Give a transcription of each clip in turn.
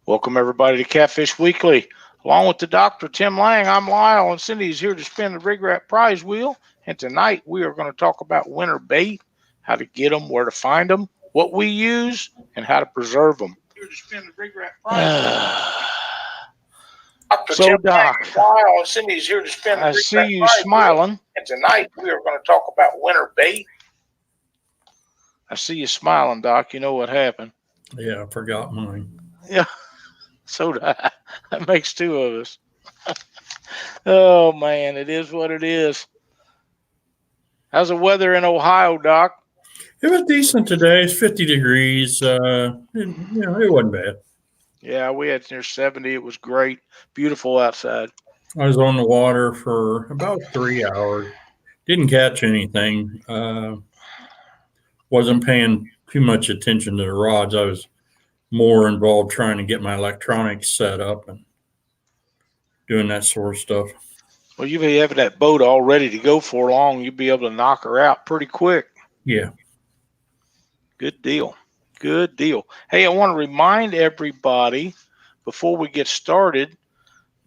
Welcome, everybody, to Catfish Weekly. Along with the Dr. Tim Lang, I'm Lyle, and Cindy's here to spin the Rig Rat prize wheel. And tonight we are going to talk about winter bait, how to get them, where to find them, what we use, and how to preserve them. Here to spin the Rig Rat prize wheel. So, Doc, Lyle, and Cindy's here to spin the I Rig see Rat you prize wheel. smiling. And tonight we are going to talk about winter bait. I see you smiling, Doc. You know what happened? Yeah, I forgot mine. Yeah, so did I. That makes two of us. Oh, man, it is what it is. How's the weather in Ohio, Doc? It was decent today. It's 50 degrees. It wasn't bad. Yeah, we had near 70. It was great. Beautiful outside. I was on the water for about 3 hours. Didn't catch anything. Wasn't paying too much attention to the rods. I was more involved trying to get my electronics set up and doing that sort of stuff. Well, you be having that boat all ready to go for long. You'll be able to knock her out pretty quick. Yeah. Good deal. Good deal. Hey, I want to remind everybody before we get started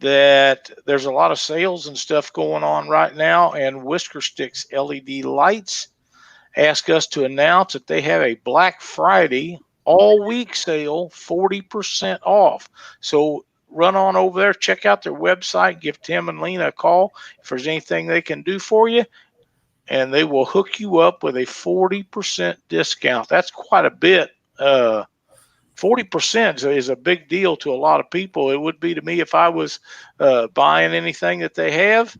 that there's a lot of sales and stuff going on right now, and Whisker Sticks LED lights ask us to announce that they have a Black Friday all week sale, 40% off. So run on over there, check out their website, give Tim and Lena a call if there's anything they can do for you, and they will hook you up with a 40% discount. That's quite a bit. 40% is a big deal to a lot of people. It would be to me if I was buying anything that they have.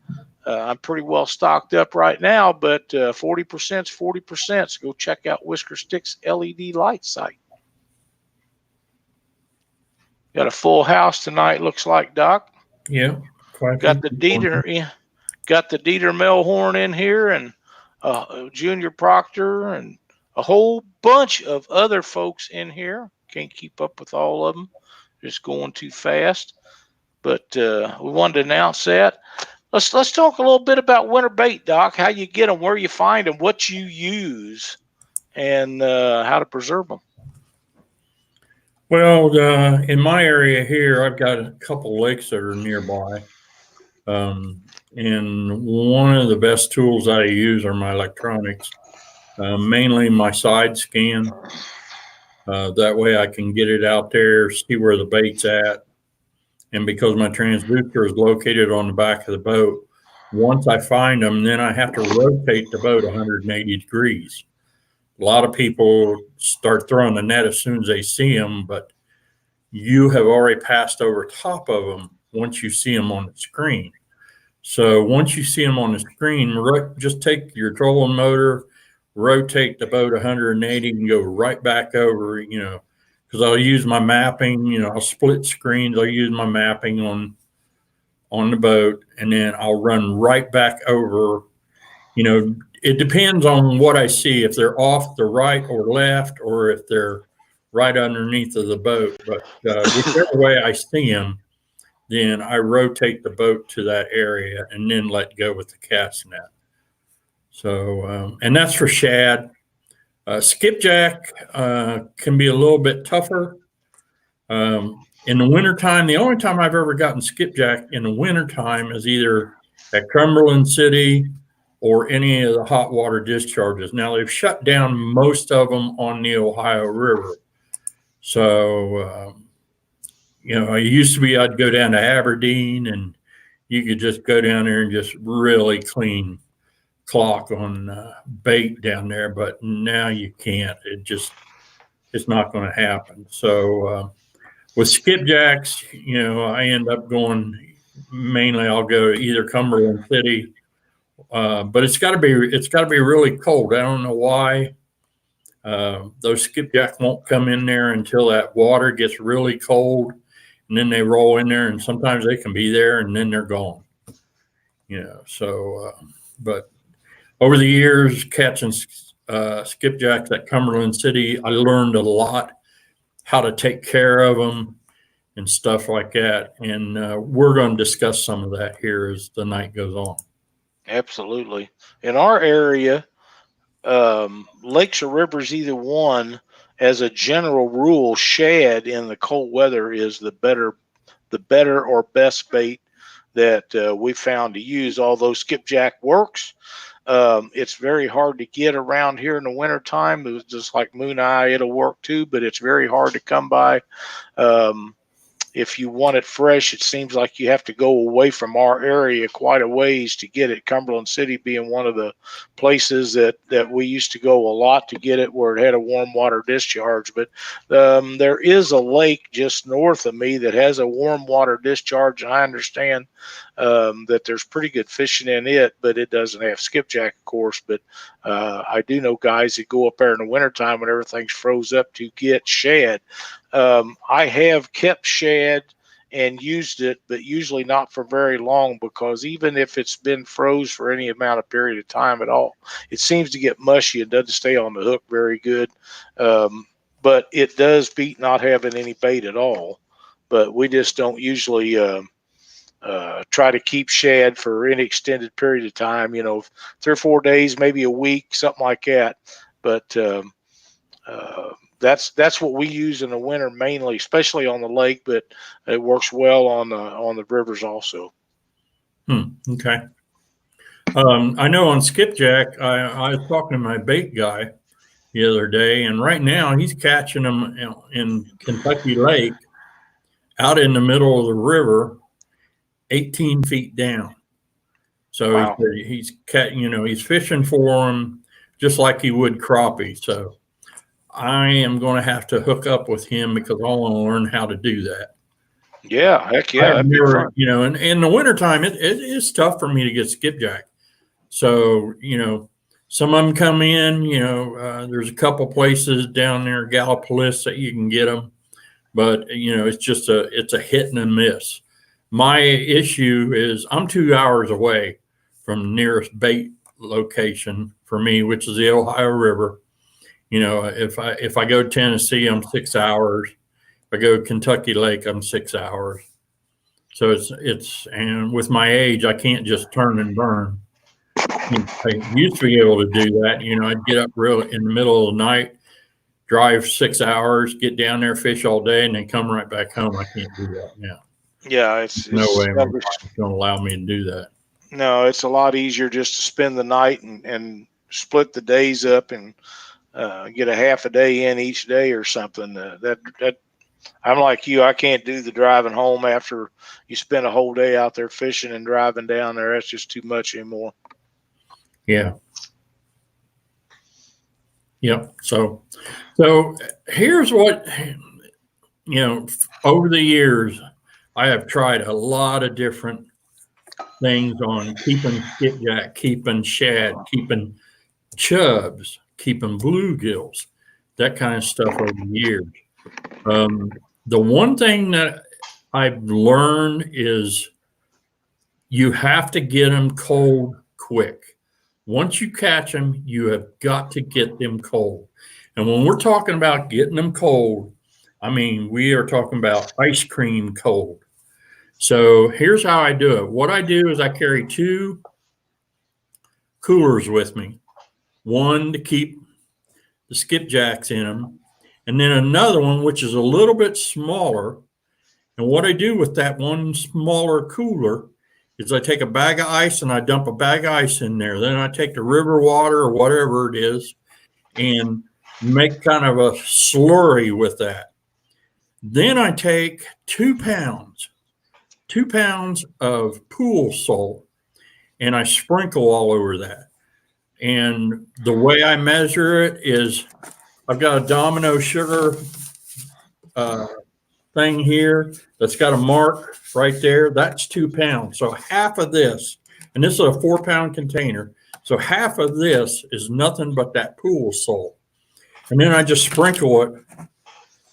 I'm pretty well stocked up right now, but 40% is 40%. So go check out Whisker Sticks LED light site. Got a full house tonight, looks like, Doc. Yeah. Got the Dieter Melhorn in here, and Junior Proctor, and a whole bunch of other folks in here. Can't keep up with all of them. Just going too fast. But we wanted to announce that. Let's talk a little bit about winter bait, Doc. How you get them, where you find them, what you use, and how to preserve them. Well, in my area here, I've got a couple lakes that are nearby. And one of the best tools I use are my electronics, mainly my side scan. That way I can get it out there, see where the bait's at. And because my transducer is located on the back of the boat, once I find them, then I have to rotate the boat 180 degrees. A lot of people start throwing the net as soon as they see them, but you have already passed over top of them once you see them on the screen. So once you see them on the screen, just take your trolling motor, rotate the boat 180 and go right back over, because I'll use my mapping, I'll split screens. I'll use my mapping on the boat, and then I'll run right back over. It depends on what I see, if they're off the right or left, or if they're right underneath of the boat. But whichever way I see them, then I rotate the boat to that area and then let go with the cast net. So, and that's for shad. Skipjack can be a little bit tougher. In the wintertime, the only time I've ever gotten skipjack in the wintertime is either at Cumberland City or any of the hot water discharges. Now, they've shut down most of them on the Ohio River. So, it used to be I'd go down to Aberdeen and you could just go down there and just really clean clock on bait down there, but now you can't. It's not going to happen. So with skipjacks, I end up going mainly. I'll go to either Cumberland City, but it's got to be really cold. I don't know why those skipjack won't come in there until that water gets really cold, and then they roll in there, and sometimes they can be there and then they're gone. But over the years, catching skipjacks at Cumberland City, I learned a lot how to take care of them and stuff like that. And we're going to discuss some of that here as the night goes on. Absolutely. In our area, lakes or rivers, either one, as a general rule, shad in the cold weather is the better or best bait that we found to use. Although skipjack works, it's very hard to get around here in the wintertime. It was just like moon eye, it'll work too, but it's very hard to come by. If you want it fresh, it seems like you have to go away from our area quite a ways to get it. Cumberland City being one of the places that we used to go a lot to get it, where it had a warm water discharge. But there is a lake just north of me that has a warm water discharge, and I understand that there's pretty good fishing in it, but it doesn't have skipjack, of course. But I do know guys that go up there in the wintertime when everything's froze up to get shad. I have kept shad and used it, but usually not for very long, because even if it's been froze for any amount of period of time at all, it seems to get mushy and doesn't stay on the hook very good. But it does beat not having any bait at all. But we just don't usually try to keep shad for any extended period of time, 3 or 4 days, maybe a week, something like that. But that's what we use in the winter mainly, especially on the lake, but it works well on the rivers also. Okay. I know on skipjack, I was talking to my bait guy the other day, and right now he's catching them in Kentucky Lake out in the middle of the river, 18 feet down. So wow. he's fishing for them just like he would crappie. So I am going to have to hook up with him because I want to learn how to do that. Yeah, heck yeah. I've never, and in the wintertime, it is tough for me to get skipjack. So, some of them come in, there's a couple places down there, Gallipolis, that you can get them. But, it's a hit and a miss. My issue is I'm 2 hours away from the nearest bait location for me, which is the Ohio River. If I go to Tennessee, I'm 6 hours. If I go to Kentucky Lake, I'm 6 hours. So and with my age, I can't just turn and burn. I used to be able to do that. I'd get up real in the middle of the night, drive 6 hours, get down there, fish all day, and then come right back home. I can't do that now. Yeah, it's no way my wife is going to allow me to do that. No, it's a lot easier just to spend the night and split the days up and get a half a day in each day or something. That I'm like you. I can't do the driving home after you spend a whole day out there fishing and driving down there. That's just too much anymore. Yeah. Yep. So here's what, over the years, I have tried a lot of different things on keeping skipjack, keeping shad, keeping chubs, keeping bluegills, that kind of stuff over the years. The one thing that I've learned is you have to get them cold quick. Once you catch them, you have got to get them cold. And when we're talking about getting them cold, I mean, we are talking about ice cream cold. So here's how I do it. What I do is I carry 2 coolers with me, one to keep the skipjacks in them, and then another one, which is a little bit smaller. And what I do with that one smaller cooler is I take a bag of ice and I dump a bag of ice in there. Then I take the river water or whatever it is and make kind of a slurry with that. Then I take 2 pounds of pool salt, and I sprinkle all over that. And the way I measure it is I've got a Domino sugar thing here that's got a mark right there. That's 2 pounds. So half of this, and this is a 4-pound container. So half of this is nothing but that pool salt. And then I just sprinkle it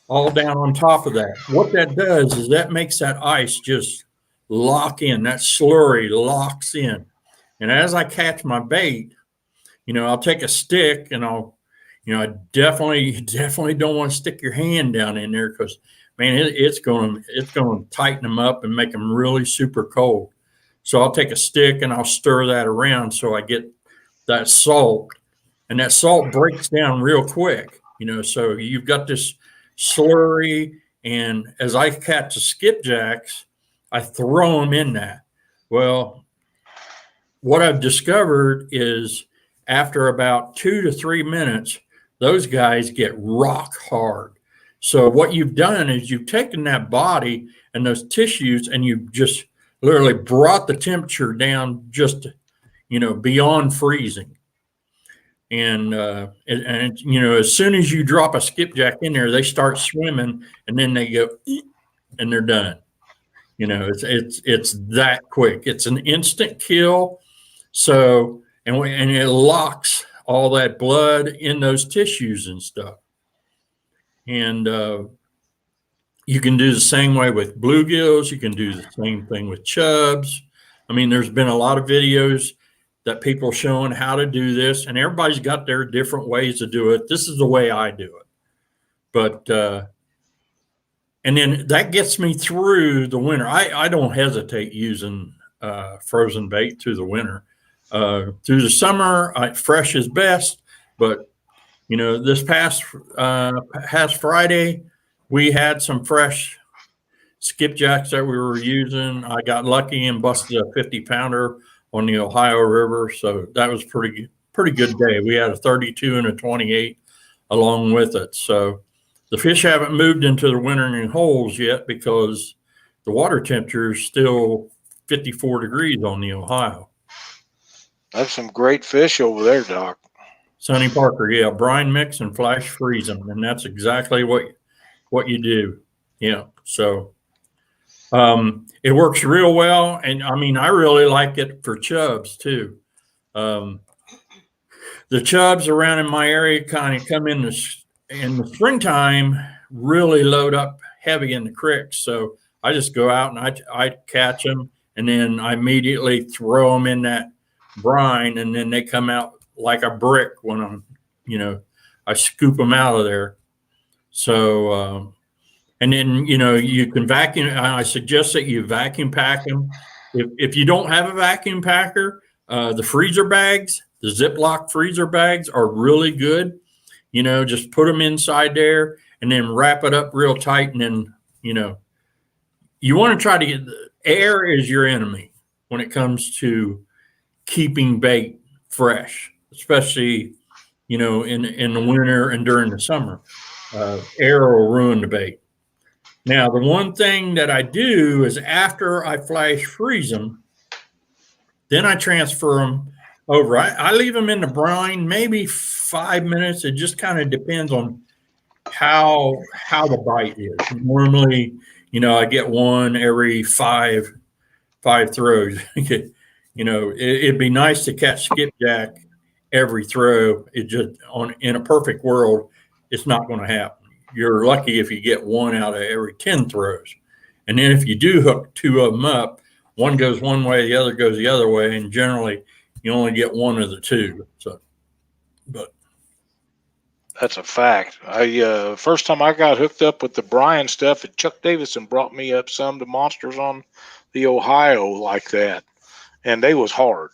all down on top of that. What that does is that makes that ice just lock in. That slurry locks in. And as I catch my bait, I'll take a stick and I definitely don't want to stick your hand down in there because, man, it's going to tighten them up and make them really super cold. So I'll take a stick and I'll stir that around so I get that salt, and that salt breaks down real quick. So you've got this slurry, and as I catch the skipjacks, I throw them in that. Well, what I've discovered is after about 2 to 3 minutes, those guys get rock hard. So what you've done is you've taken that body and those tissues, and you've just literally brought the temperature down just, beyond freezing. And as soon as you drop a skipjack in there, they start swimming, and then they go, "Eek," and they're done. It's that quick. It's an instant kill. So, and it locks all that blood in those tissues and stuff. And you can do the same way with bluegills. You can do the same thing with chubs. I mean, there's been a lot of videos that people showing how to do this, and everybody's got their different ways to do it. This is the way I do it. But, and then that gets me through the winter. I don't hesitate using frozen bait through the winter. Through the summer, fresh is best. But, this past Friday, we had some fresh skipjacks that we were using. I got lucky and busted a 50-pounder on the Ohio River. So that was pretty good day. We had a 32 and a 28 along with it. So the fish haven't moved into the wintering holes yet because the water temperature is still 54 degrees on the Ohio. That's some great fish over there, Doc. Sonny Parker, yeah, brine mix and flash freeze them, and that's exactly what you do. Yeah, so it works real well, and I mean, I really like it for chubs too. The chubs around in my area kind of come in the springtime, really load up heavy in the creeks. So I just go out and I catch them, and then I immediately throw them in that brine, and then they come out like a brick when I scoop them out of there. So, and then, you can vacuum. I suggest that you vacuum pack them. If you don't have a vacuum packer, the freezer bags, the Ziploc freezer bags are really good. Just put them inside there and then wrap it up real tight. And then, you want to try to get air is your enemy when it comes to keeping bait fresh, especially, in the winter and during the summer. Air will ruin the bait. Now, the one thing that I do is after I flash freeze them, then I transfer them over. I leave them in the brine maybe 5 minutes. It just kind of depends on how the bite is. Normally, I get one every five throws. It'd be nice to catch skipjack every throw. It just in a perfect world, it's not going to happen. You're lucky if you get one out of every 10 throws. And then if you do hook two of them up, one goes one way, the other goes the other way, and generally you only get one of the two. So, but that's a fact. First time I got hooked up with the brine stuff, Chuck Davison brought me up some of the monsters on the Ohio like that, and they was hard.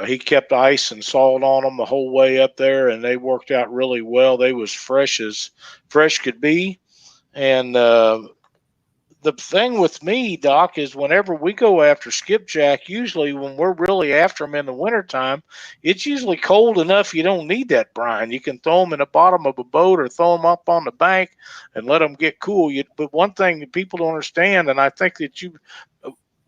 He kept ice and salt on them the whole way up there, and they worked out really well. They was fresh as fresh could be. And the thing with me, Doc, is whenever we go after skipjack, usually when we're really after them in the wintertime, it's usually cold enough you don't need that brine. You can throw them in the bottom of a boat or throw them up on the bank and let them get cool. But one thing that people don't understand, and I think that you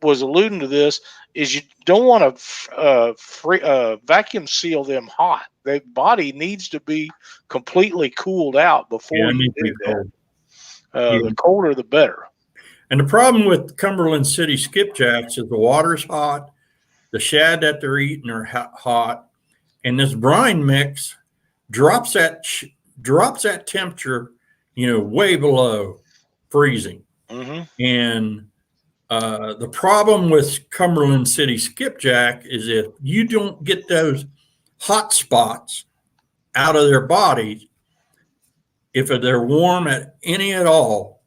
was alluding to this, is you don't want to vacuum seal them hot. Their body needs to be completely cooled out before you do that. The colder, the better. And the problem with Cumberland City skipjacks is the water's hot, the shad that they're eating are hot, and this brine mix drops that temperature, way below freezing. Mm-hmm. And the problem with Cumberland City skipjack is if you don't get those hot spots out of their bodies, if they're warm at all,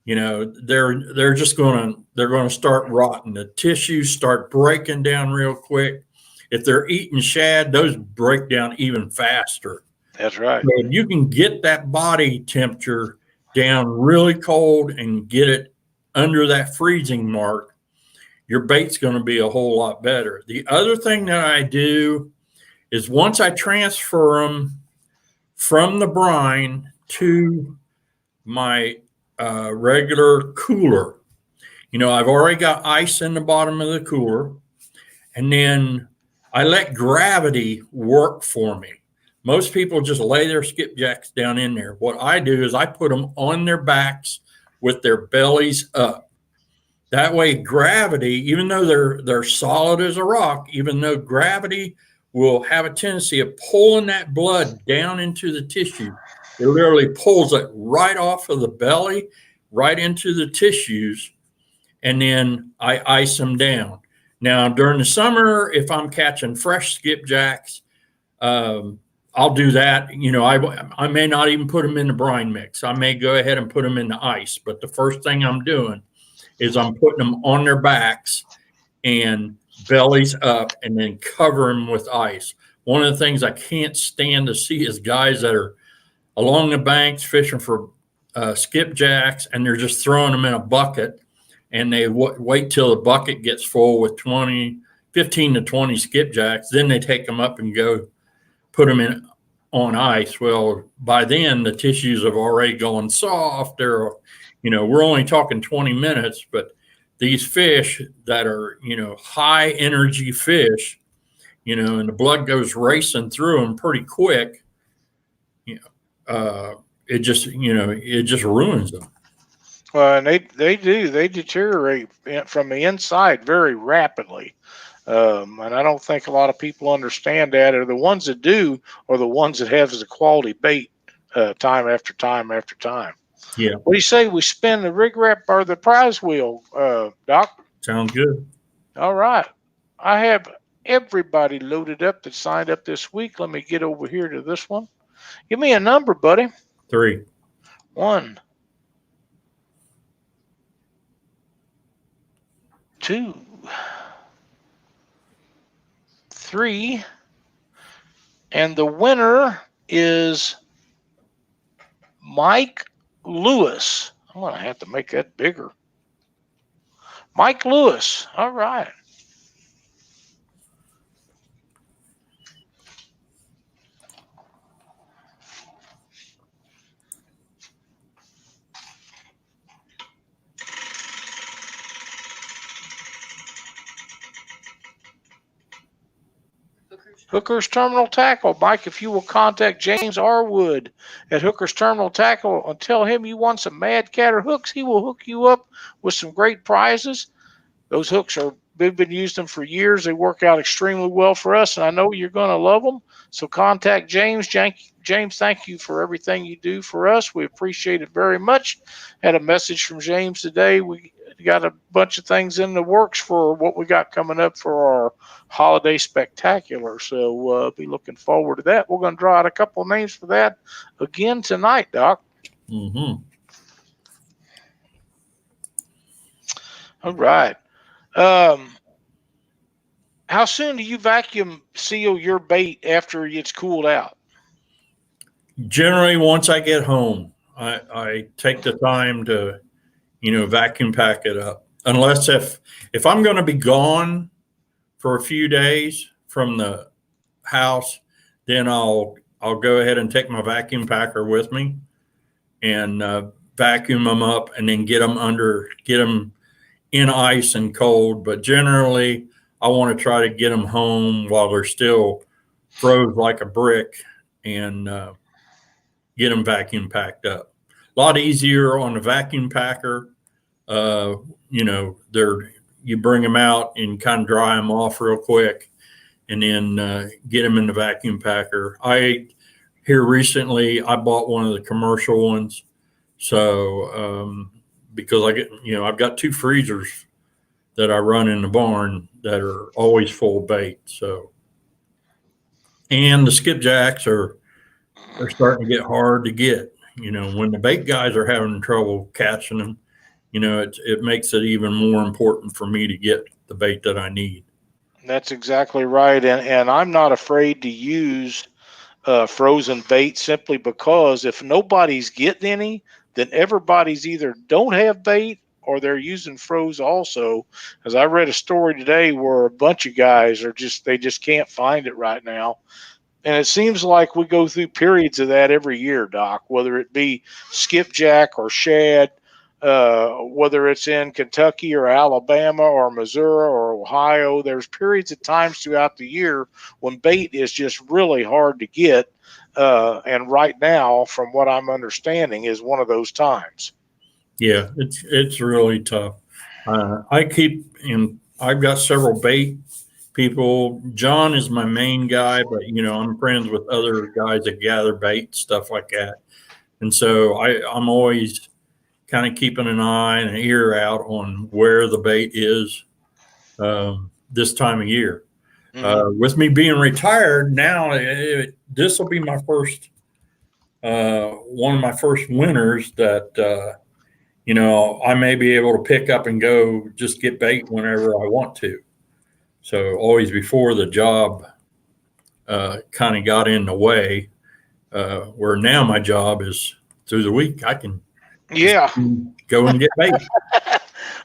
they're just going to start rotting. The tissues start breaking down real quick. If they're eating shad, those break down even faster. That's right. So if you can get that body temperature down really cold and get it under that freezing mark, your bait's going to be a whole lot better. The other thing that I do is once I transfer them from the brine to my regular cooler, I've already got ice in the bottom of the cooler, and then I let gravity work for me. Most people just lay their skipjacks down in there. What I do is I put them on their backs with their bellies up. That way, gravity, even though they're solid as a rock, even though gravity will have a tendency of pulling that blood down into the tissue, it literally pulls it right off of the belly, right into the tissues, and then I ice them down. Now, during the summer, if I'm catching fresh skipjacks, I'll do that. I may not even put them in the brine mix. I may go ahead and put them in the ice. But the first thing I'm doing is I'm putting them on their backs and bellies up and then cover them with ice. One of the things I can't stand to see is guys that are along the banks fishing for skipjacks, and they're just throwing them in a bucket, and they wait till the bucket gets full with 15 to 20 skipjacks. Then they take them up and go put them in on ice. Well, by then the tissues have already gone soft. We're only talking 20 minutes, but these fish that are, high energy fish, and the blood goes racing through them pretty quick, it just ruins them. And they deteriorate from the inside very rapidly. And I don't think a lot of people understand that, or the ones that do are the ones that have the quality bait time after time after time. Yeah. What do you say we spin the rig wrap or the prize wheel, Doc? Sounds good. All right. I have everybody loaded up that signed up this week. Let me get over here to this one. Give me a number, buddy. 3. 1, 2, 3. And the winner is Mike Lewis. I'm going to have to make that bigger. Mike Lewis. All right. Hooker's Terminal Tackle. Mike, if you will contact James Arwood at Hooker's Terminal Tackle and tell him you want some Mad Catter hooks, he will hook you up with some great prizes. Those hooks we've been using them for years. They work out extremely well for us, and I know you're going to love them. So contact James. James, thank you for everything you do for us. We appreciate it very much. Had a message from James today. We got a bunch of things in the works for what we got coming up for our holiday spectacular. So be looking forward to that. We're going to draw out a couple of names for that again tonight, Doc. Mm-hmm. All right. How soon do you vacuum seal your bait after it's cooled out? Generally, once I get home, I take the time to, vacuum pack it up. Unless if I'm going to be gone for a few days from the house, then I'll go ahead and take my vacuum packer with me and vacuum them up and then get them in ice and cold. But generally, I want to try to get them home while they're still froze like a brick and get them vacuum packed up. A lot easier on the vacuum packer. You bring them out and kind of dry them off real quick and then get them in the vacuum packer. Here recently, I bought one of the commercial ones. So because I've got 2 freezers that I run in the barn that are always full of bait. So, and the skipjacks they're starting to get hard to get. When the bait guys are having trouble catching them, it makes it even more important for me to get the bait that I need. That's exactly right. And I'm not afraid to use frozen bait, simply because if nobody's getting any, then everybody's either don't have bait or they're using froze also. As I read a story today where a bunch of guys they just can't find it right now. And it seems like we go through periods of that every year, Doc, whether it be skipjack or shad, whether it's in Kentucky or Alabama or Missouri or Ohio. There's periods of times throughout the year when bait is just really hard to get. And right now, from what I'm understanding, is one of those times. Yeah, it's really tough. I've got several bait people. John is my main guy, but I'm friends with other guys that gather bait, stuff like that. And so I'm always kind of keeping an eye and an ear out on where the bait is this time of year. With me being retired now, this will be my first one of my first winters that I may be able to pick up and go just get bait whenever I want to. So always before the job kind of got in the way, where now my job is through the week. I can go and get bait.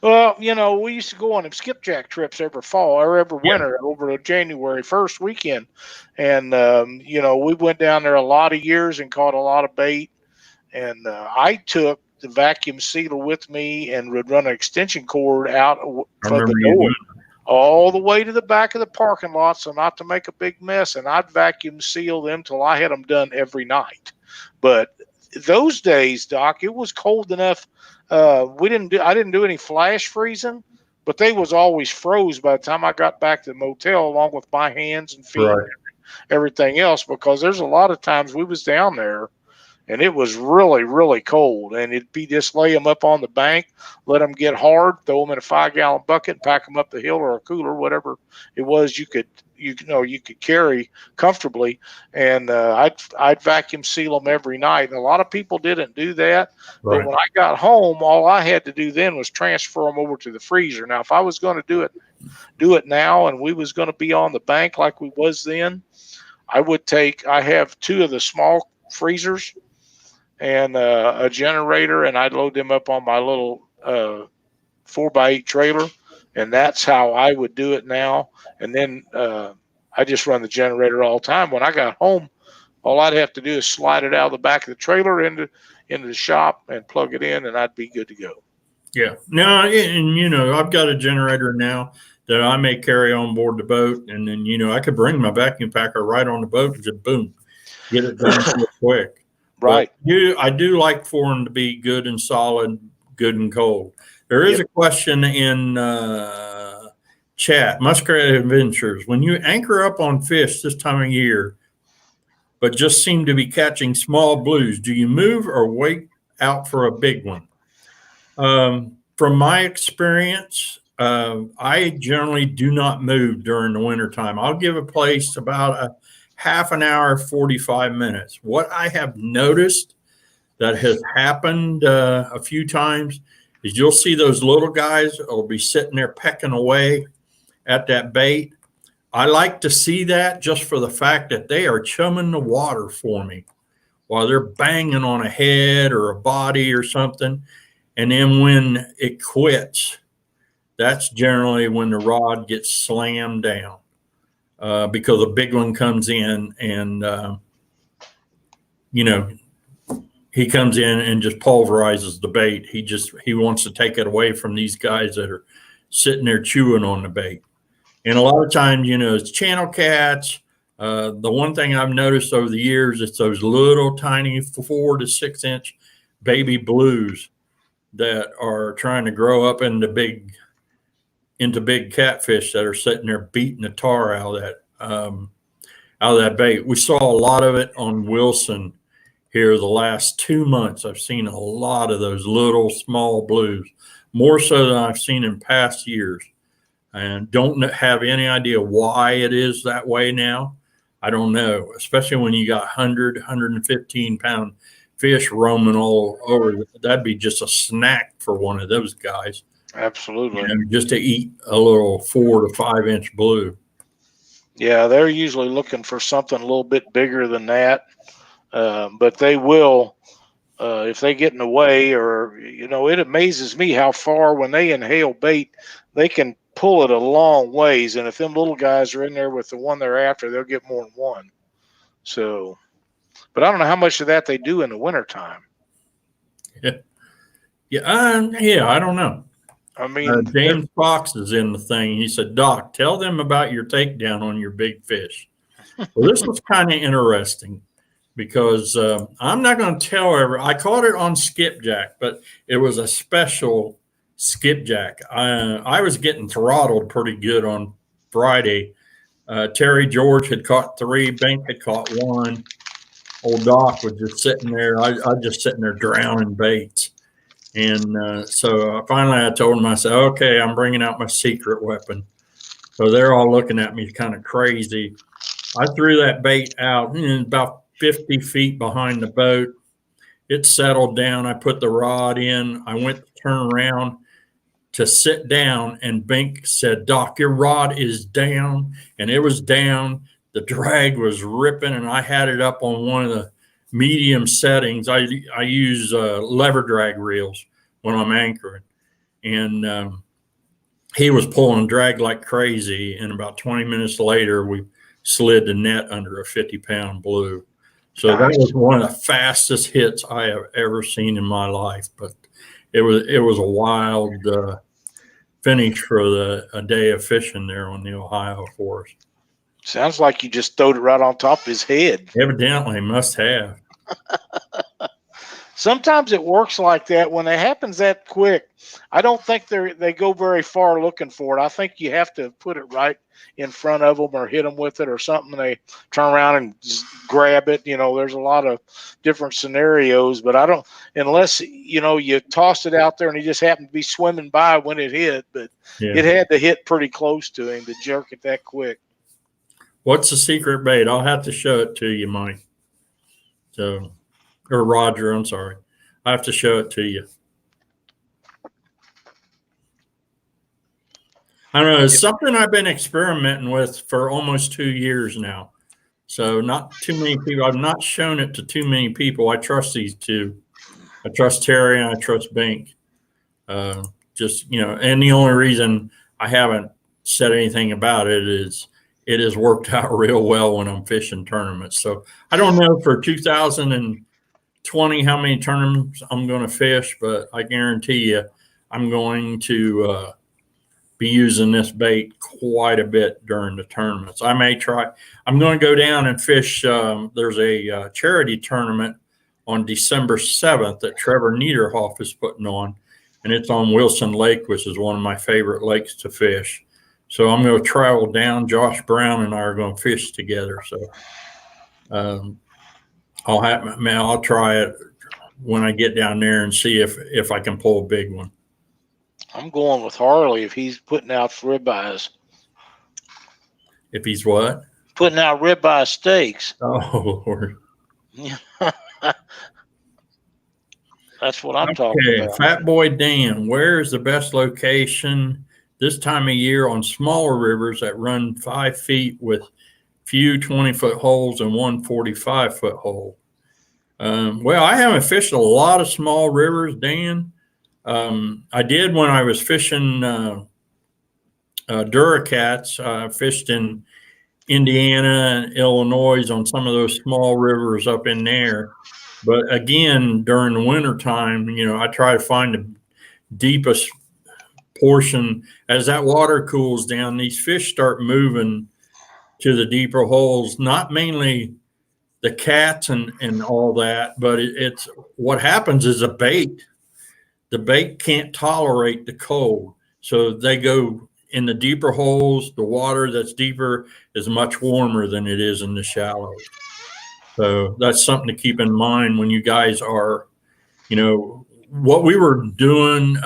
Well, we used to go on them skipjack trips every fall or every winter over the January 1st weekend. And, we went down there a lot of years and caught a lot of bait. And I took the vacuum sealer with me and would run an extension cord out from the door all the way to the back of the parking lot, so not to make a big mess. And I'd vacuum seal them till I had them done every night. But those days, Doc, it was cold enough. I didn't do any flash freezing, but they was always froze by the time I got back to the motel, along with my hands and feet and everything else, because there's a lot of times we was down there and it was really, really cold, and it'd be just lay them up on the bank, let them get hard, throw them in a 5-gallon bucket, and pack them up the hill or a cooler, whatever it was you could carry comfortably. And I'd vacuum seal them every night. And a lot of people didn't do that. Right. But when I got home, all I had to do then was transfer them over to the freezer. Now, if I was going to do it now, and we was going to be on the bank like we was then, I have 2 of the small freezers and a generator, and I'd load them up on my little 4x8 trailer, and that's how I would do it now. And then I just run the generator all the time. When I got home, all I'd have to do is slide it out of the back of the trailer into the shop and plug it in, and I'd be good to go. Yeah. No, and I've got a generator now that I may carry on board the boat, and then I could bring my vacuum packer right on the boat and just boom, get it done real quick. Right. But I do like for them to be good and solid, good and cold. There is a question in chat, Muskrat Adventures. When you anchor up on fish this time of year, but just seem to be catching small blues, do you move or wait out for a big one? From my experience, I generally do not move during the wintertime. I'll give a place about a half an hour, 45 minutes. What I have noticed that has happened a few times is you'll see those little guys will be sitting there pecking away at that bait. I like to see that just for the fact that they are chumming the water for me while they're banging on a head or a body or something. And then when it quits, that's generally when the rod gets slammed down. Because a big one comes in and, he comes in and just pulverizes the bait. He wants to take it away from these guys that are sitting there chewing on the bait. And a lot of times, it's channel cats. The one thing I've noticed over the years, it's those little tiny 4 to 6 inch baby blues that are trying to grow up into big catfish that are sitting there beating the tar out of that bait. We saw a lot of it on Wilson here the last 2 months. I've seen a lot of those little small blues, more so than I've seen in past years, and don't have any idea why it is that way now. I don't know, especially when you got 100, 115 pound fish roaming all over. That'd be just a snack for one of those guys. Absolutely. Just to eat a little 4 to 5 inch blue. Yeah, they're usually looking for something a little bit bigger than that, but they will if they get in the way. Or it amazes me how far when they inhale bait, they can pull it a long ways. And if them little guys are in there with the one they're after, they'll get more than one. So, but I don't know how much of that they do in the wintertime. Yeah, yeah, I don't know. I mean, James Fox is in the thing. He said, "Doc, tell them about your takedown on your big fish." Well, this was kind of interesting because I'm not going to tell I caught it on skipjack, but it was a special skipjack. I was getting throttled pretty good on Friday. Terry George had caught 3. Bank had caught 1. Old Doc was just sitting there. I just sitting there drowning baits. And so finally I told him, I said, okay, I'm bringing out my secret weapon. So they're all looking at me kind of crazy. I threw that bait out about 50 feet behind the boat. It settled down. I put the rod in. I went to turn around to sit down, and Bink said, Doc, your rod is down. And it was down. The drag was ripping, and I had it up on one of the medium settings. I use lever drag reels when I'm anchoring. And he was pulling drag like crazy. And about 20 minutes later, we slid the net under a 50-pound blue. So that was one of the fastest hits I have ever seen in my life. But it was a wild finish for a day of fishing there on the Ohio for us. Sounds like you just throwed it right on top of his head. Evidently, must have. Sometimes it works like that when it happens that quick. I don't think they go very far looking for it. I think you have to put it right in front of them or hit them with it or something. They turn around and just grab it. There's a lot of different scenarios, but I don't, unless, you tossed it out there and he just happened to be swimming by when it hit, but It had to hit pretty close to him to jerk it that quick. What's the secret bait? I'll have to show it to you, Mike. Or Roger, I'm sorry. I have to show it to you. I don't know. It's something I've been experimenting with for almost 2 years now. So not too many people. I've not shown it to too many people. I trust these two. I trust Terry and I trust Bink. And the only reason I haven't said anything about it is it has worked out real well when I'm fishing tournaments. So I don't know for 2020 how many tournaments I'm going to fish, but I guarantee you I'm going to be using this bait quite a bit during the tournaments. I'm going to go down and fish. There's a charity tournament on December 7th that Trevor Niederhoff is putting on, and it's on Wilson Lake, which is one of my favorite lakes to fish. So I'm going to travel down. Josh Brown and I are going to fish together. So I'll try it when I get down there and see if I can pull a big one. I'm going with Harley if he's putting out ribeyes. If he's what? Putting out ribeye steaks. Oh, Lord. That's what I'm talking about. Fat Boy Dan, where is the best location this time of year on smaller rivers that run 5 feet with few 20-foot holes and one 45-foot hole? Well, I haven't fished a lot of small rivers, Dan. I did when I was fishing Duracats. I fished in Indiana and Illinois on some of those small rivers up in there. But again, during the wintertime, I try to find the deepest portion. As that water cools down, these fish start moving to the deeper holes, not mainly the cats and all that, but it's what happens is the bait can't tolerate the cold. So they go in the deeper holes. The water that's deeper is much warmer than it is in the shallows. So that's something to keep in mind when you guys are, what we were doing.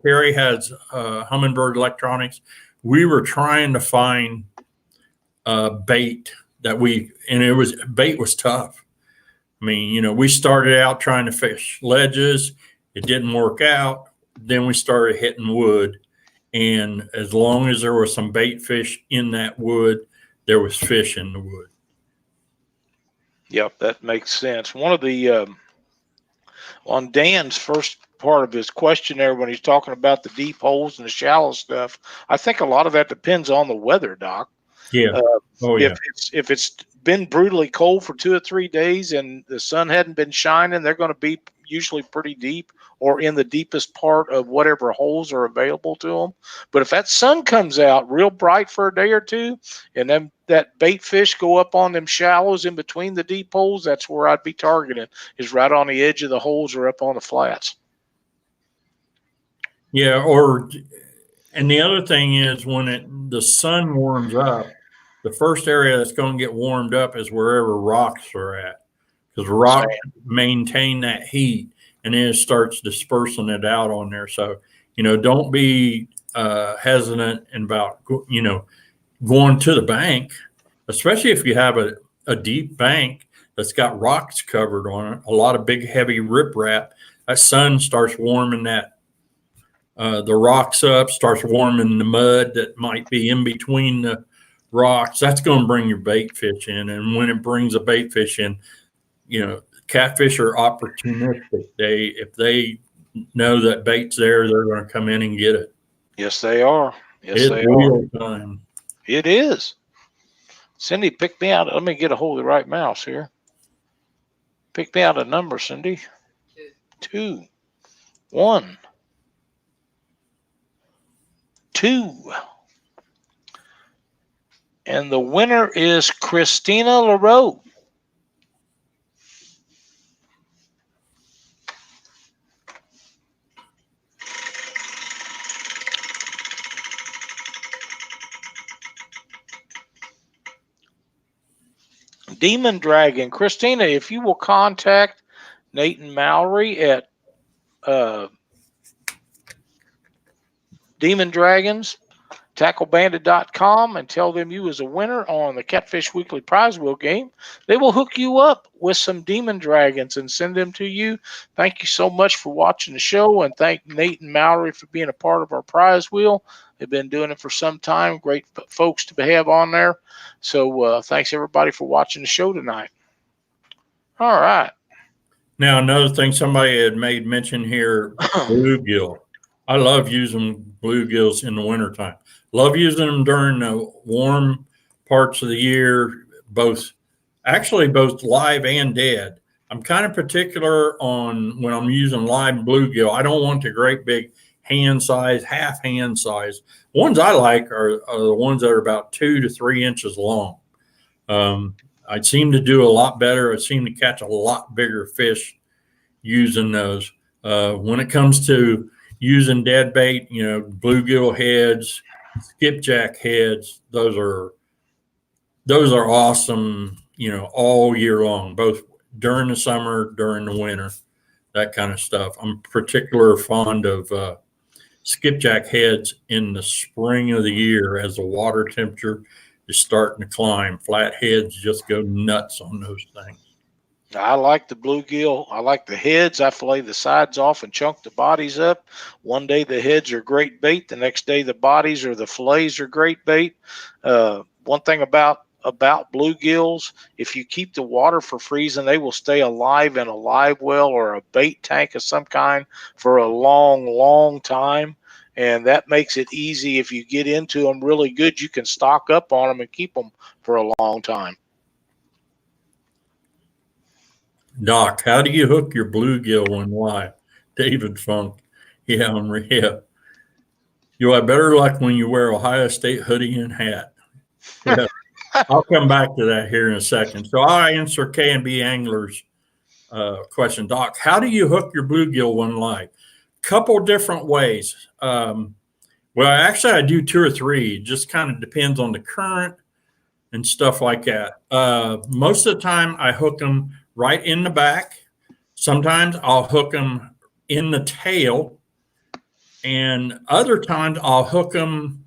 Terry has Humminbird Electronics. We were trying to find bait bait was tough. I mean, we started out trying to fish ledges. It didn't work out. Then we started hitting wood. And as long as there was some bait fish in that wood, there was fish in the wood. Yep, that makes sense. One of the on Dan's first part of his questionnaire when he's talking about the deep holes and the shallow stuff, I think a lot of that depends on the weather, Doc. Yeah. If it's been brutally cold for 2 or 3 days and the sun hadn't been shining, they're going to be usually pretty deep or in the deepest part of whatever holes are available to them. But if that sun comes out real bright for a day or two, and then that bait fish go up on them shallows in between the deep holes, that's where I'd be targeting, is right on the edge of the holes or up on the flats. Yeah, and the other thing is when the sun warms up, the first area that's going to get warmed up is wherever rocks are at, because rocks maintain that heat, and then it starts dispersing it out on there. So, don't be hesitant about, going to the bank, especially if you have a deep bank that's got rocks covered on it, a lot of big, heavy riprap. That sun starts warming the rocks up, starts warming the mud that might be in between the rocks. That's going to bring your bait fish in. And when it brings a bait fish in, catfish are opportunistic. If they know that bait's there, they're going to come in and get it. Yes, they are. Yes, It's they real are. time. It is. Cindy, pick me out. Let me get a hold of the right mouse here. Pick me out a number, Cindy. 2, 1, 2. And the winner is Christina LaRoe. Demon Dragon. Christina, if you will contact Nate and Mallory at Demon Dragons, tacklebandit.com, and tell them you was a winner on the Catfish Weekly Prize Wheel game, they will hook you up with some Demon Dragons and send them to you. Thank you so much for watching the show, and thank Nate and Mallory for being a part of our prize wheel. They've been doing it for some time. Great folks to have on there. So thanks, everybody, for watching the show tonight. All right. Now, another thing somebody had made mention here, bluegill. I love using bluegills in the wintertime. Love using them during the warm parts of the year, both live and dead. I'm kind of particular on when I'm using live bluegill. I don't want the great big hand size, half hand size. Ones I like are the ones that are about 2 to 3 inches long. I seem to do a lot better. I seem to catch a lot bigger fish using those. When it comes to using dead bait, bluegill heads, skipjack heads, those are awesome, all year long, both during the summer, during the winter, that kind of stuff. I'm particularly fond of skipjack heads in the spring of the year as the water temperature is starting to climb. Flatheads just go nuts on those things. I like the bluegill. I like the heads. I fillet the sides off and chunk the bodies up. One day the heads are great bait. The next day the bodies or the fillets are great bait. One thing about bluegills, if you keep the water for freezing, they will stay alive in a live well or a bait tank of some kind for a long, long time. And that makes it easy. If you get into them really good, you can stock up on them and keep them for a long time. Doc, how do you hook your bluegill when live? David Funk. Yeah, yeah. You'll have better luck when you wear Ohio State hoodie and hat. Yeah. I'll come back to that here in a second. So I'll answer K&B Angler's question. Doc, how do you hook your bluegill when live? Couple different ways. Well, actually, I do 2 or 3. It just kind of depends on the current and stuff like that. Most of the time, I hook them right in the back. Sometimes I'll hook them in the tail. And other times, I'll hook them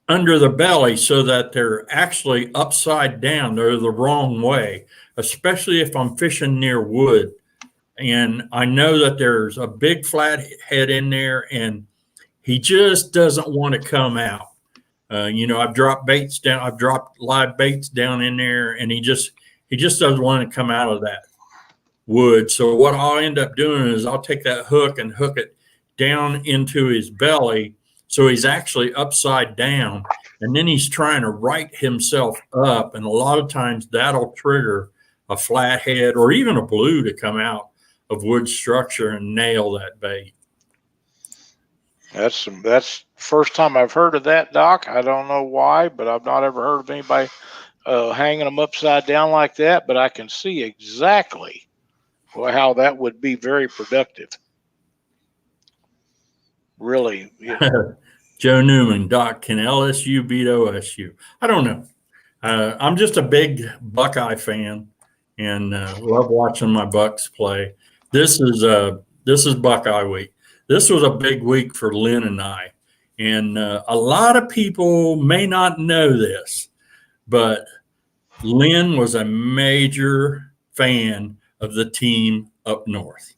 under the belly so that they're actually upside down. They're the wrong way, especially if I'm fishing near wood. And I know that there's a big flathead in there and he just doesn't want to come out. I've dropped baits down. I've dropped live baits down in there, and he just doesn't want to come out of that wood. So what I'll end up doing is I'll take that hook and hook it down into his belly, so he's actually upside down, and then he's trying to right himself up, and a lot of times that'll trigger a flathead or even a blue to come out of wood structure and nail that bait. That's first time I've heard of that, Doc. I don't know why, but I've not ever heard of anybody hanging them upside down like that. But I can see exactly how that would be very productive. Really. Yeah. Joe Newman, Doc, can LSU beat OSU? I don't know. I'm just a big Buckeye fan and love watching my Bucks play. This is Buckeye week. This was a big week for Lynn and I. And a lot of people may not know this, but Lynn was a major fan of the team up north.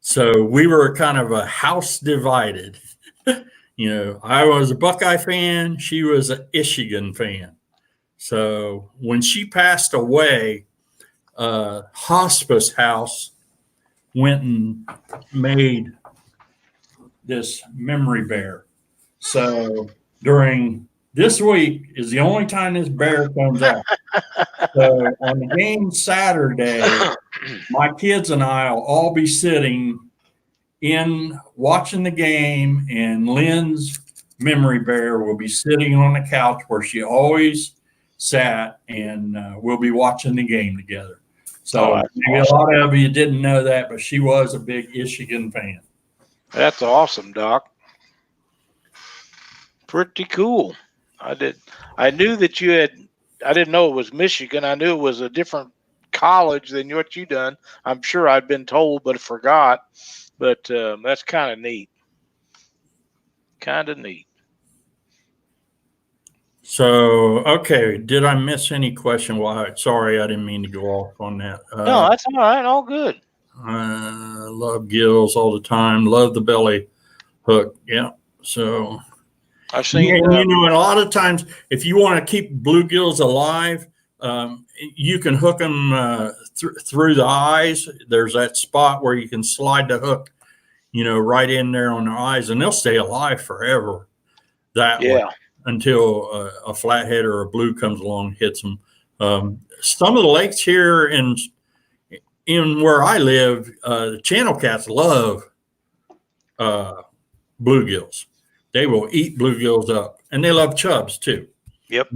So we were kind of a house divided. I was a Buckeye fan. She was an Michigan fan. So when she passed away, Hospice House went and made this memory bear. So during this week is the only time this bear comes out. So on the game Saturday, my kids and I will all be sitting in watching the game, and Lynn's memory bear will be sitting on the couch where she always sat, and we'll be watching the game together. So maybe awesome. A lot of you didn't know that, but she was a big Michigan fan. That's awesome, Doc. Pretty cool. I knew that you had. I didn't know it was Michigan. I knew it was a different college than what you done. I'm sure I'd been told, but forgot. But that's kind of neat. Kind of neat. So, okay, did I miss any question? Well, sorry, I didn't mean to go off on that. No, that's all right. All good. Love gills all the time. Love the belly hook. Yeah. So I've seen. And a lot of times, if you want to keep bluegills alive, you can hook them through the eyes. There's that spot where you can slide the hook, right in there on their eyes, and they'll stay alive forever. That way, until a flathead or a blue comes along and hits them. Some of the lakes here in where I live, the channel cats love bluegills. They will eat bluegills up, and they love chubs too. Yep.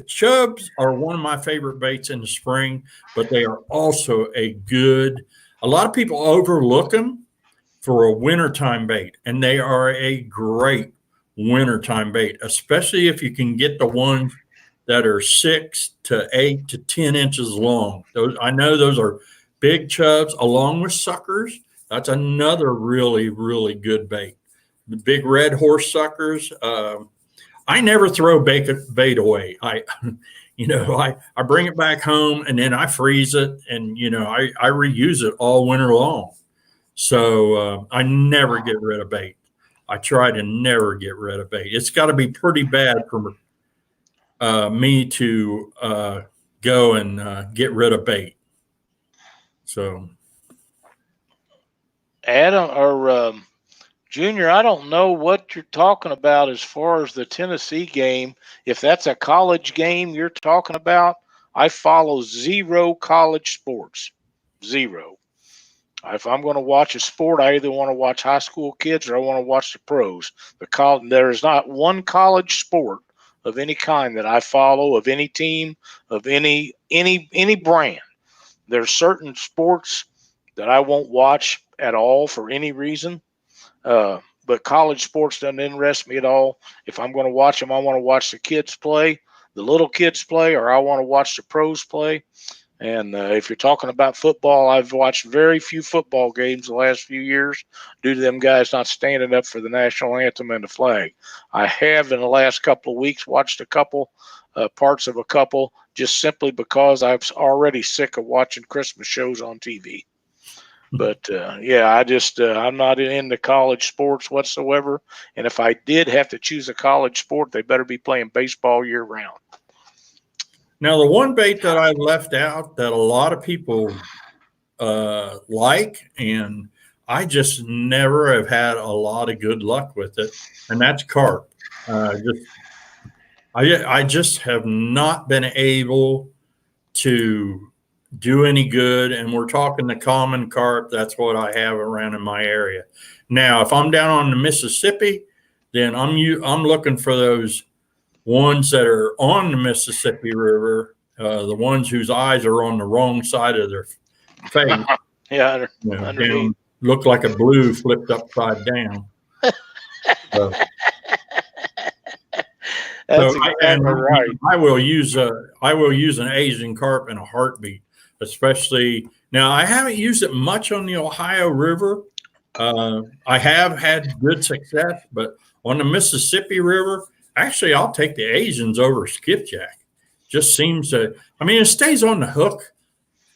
Chubs are one of my favorite baits in the spring, but they are also a lot of people overlook them for a wintertime bait, and they are a great wintertime bait, especially if you can get the ones that are 6 to 8 to 10 inches long. I know those are big chubs along with suckers. That's another really, really good bait. The big red horse suckers. I never throw bait away. I bring it back home and then I freeze it, and I reuse it all winter long. So I never get rid of bait. I try to never get rid of bait. It's got to be pretty bad for me to go and get rid of bait. So, Adam or Junior, I don't know what you're talking about as far as the Tennessee game. If that's a college game you're talking about, I follow zero college sports. Zero. If I'm going to watch a sport, I either want to watch high school kids or I want to watch the pros. There is not one college sport of any kind that I follow, of any team, of any brand. There's certain sports that I won't watch at all for any reason. But college sports doesn't interest me at all. If I'm going to watch them, I want to watch the kids play, the little kids play, or I want to watch the pros play. And if you're talking about football, I've watched very few football games the last few years due to them guys not standing up for the national anthem and the flag. I have in the last couple of weeks watched a couple parts of a couple just simply because I'm already sick of watching Christmas shows on TV. But yeah, I'm not into college sports whatsoever. And if I did have to choose a college sport, they better be playing baseball year round. Now, the one bait that I left out that a lot of people like, and I just never have had a lot of good luck with it, and that's carp. I just have not been able to do any good, and we're talking the common carp. That's what I have around in my area. Now, if I'm down on the Mississippi, then I'm looking for those ones that are on the Mississippi River, the ones whose eyes are on the wrong side of their face. Yeah, Down, look like a blue flipped upside down. So, That's exactly right. I will use an Asian carp in a heartbeat, especially now. I haven't used it much on the Ohio River. I have had good success, but on the Mississippi River, actually, I'll take the Asians over skipjack. Just seems to. I mean, it stays on the hook.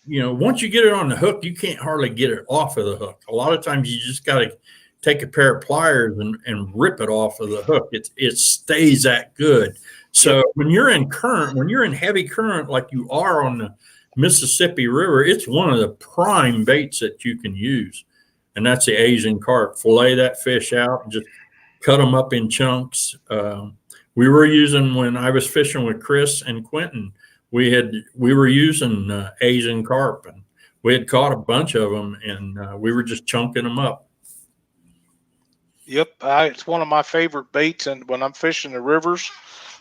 Once you get it on the hook, you can't hardly get it off of the hook. A lot of times, you just got to take a pair of pliers and rip it off of the hook. It stays that good. So when you're in heavy current like you are on the Mississippi River, it's one of the prime baits that you can use, and that's the Asian carp. Fillet that fish out and just cut them up in chunks. We were using, when I was fishing with Chris and Quentin, we were using Asian carp, and we had caught a bunch of them, and we were just chunking them up. Yep, it's one of my favorite baits, and when I'm fishing the rivers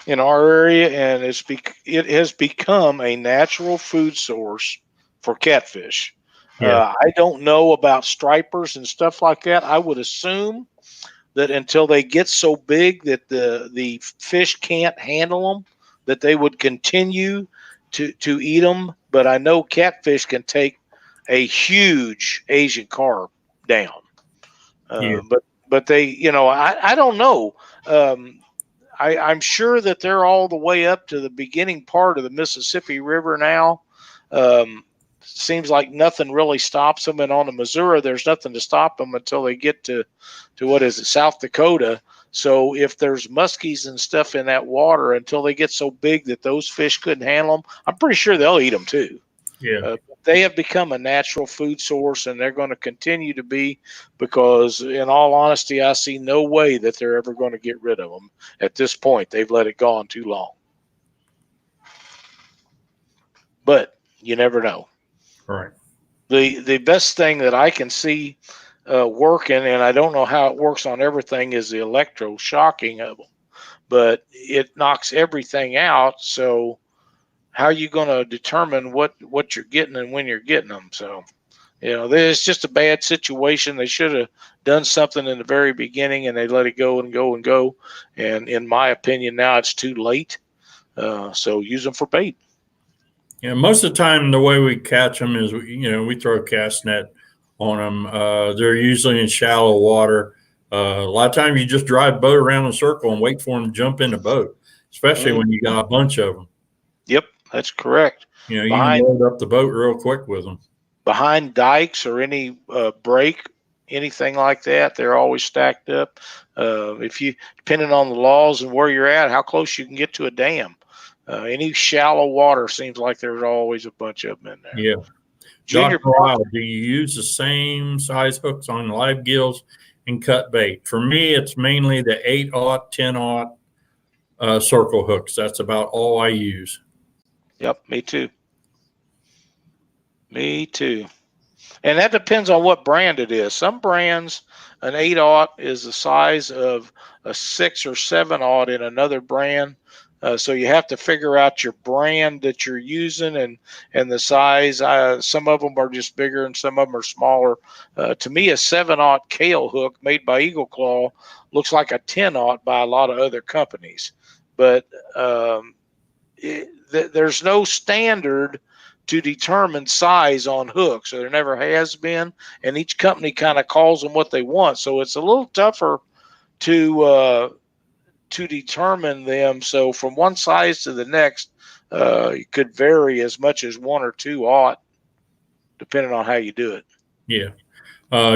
in our area, and it has become a natural food source for catfish. Yeah. I don't know about stripers and stuff like that. I would assume that until they get so big that the fish can't handle them, that they would continue to eat them. But I know catfish can take a huge Asian carp down. But they, I don't know. I'm sure that they're all the way up to the beginning part of the Mississippi River now. Seems like nothing really stops them. And on the Missouri, there's nothing to stop them until they get to what is it, South Dakota. So if there's muskies and stuff in that water, until they get so big that those fish couldn't handle them, I'm pretty sure they'll eat them too. Yeah. They have become a natural food source, and they're going to continue to be, because in all honesty, I see no way that they're ever going to get rid of them at this point. They've let it go on too long. But you never know. Right. The best thing that I can see working, and I don't know how it works on everything, is the electroshocking of them. But it knocks everything out, so how are you going to determine what you're getting and when you're getting them? So, it's just a bad situation. They should have done something in the very beginning, and they let it go and go and go. And in my opinion, now it's too late. So use them for bait. Yeah, most of the time, the way we catch them is, we throw a cast net on them. They're usually in shallow water. A lot of times you just drive a boat around in a circle and wait for them to jump in the boat, especially when you got a bunch of them. Yep, that's correct. You can load up the boat real quick with them. Behind dikes or any break, anything like that, they're always stacked up. Depending on the laws and where you're at, how close you can get to a dam. Any shallow water seems like there's always a bunch of them in there. Yeah. Dr. Lyle, do you use the same size hooks on live gills and cut bait? For me, it's mainly the 8/0, 10/0 circle hooks. That's about all I use. Yep, me too. And that depends on what brand it is. Some brands, an 8/0 is the size of a 6 or 7/0 in another brand. So you have to figure out your brand that you're using and the size. Some of them are just bigger and some of them are smaller. To me, a 7/0 Kale hook made by Eagle Claw looks like a 10/0 by a lot of other companies. But there's no standard to determine size on hooks. So there never has been. And each company kind of calls them what they want. So it's a little tougher to determine them. So from one size to the next, it could vary as much as 1 or 2/0, depending on how you do it. Yeah.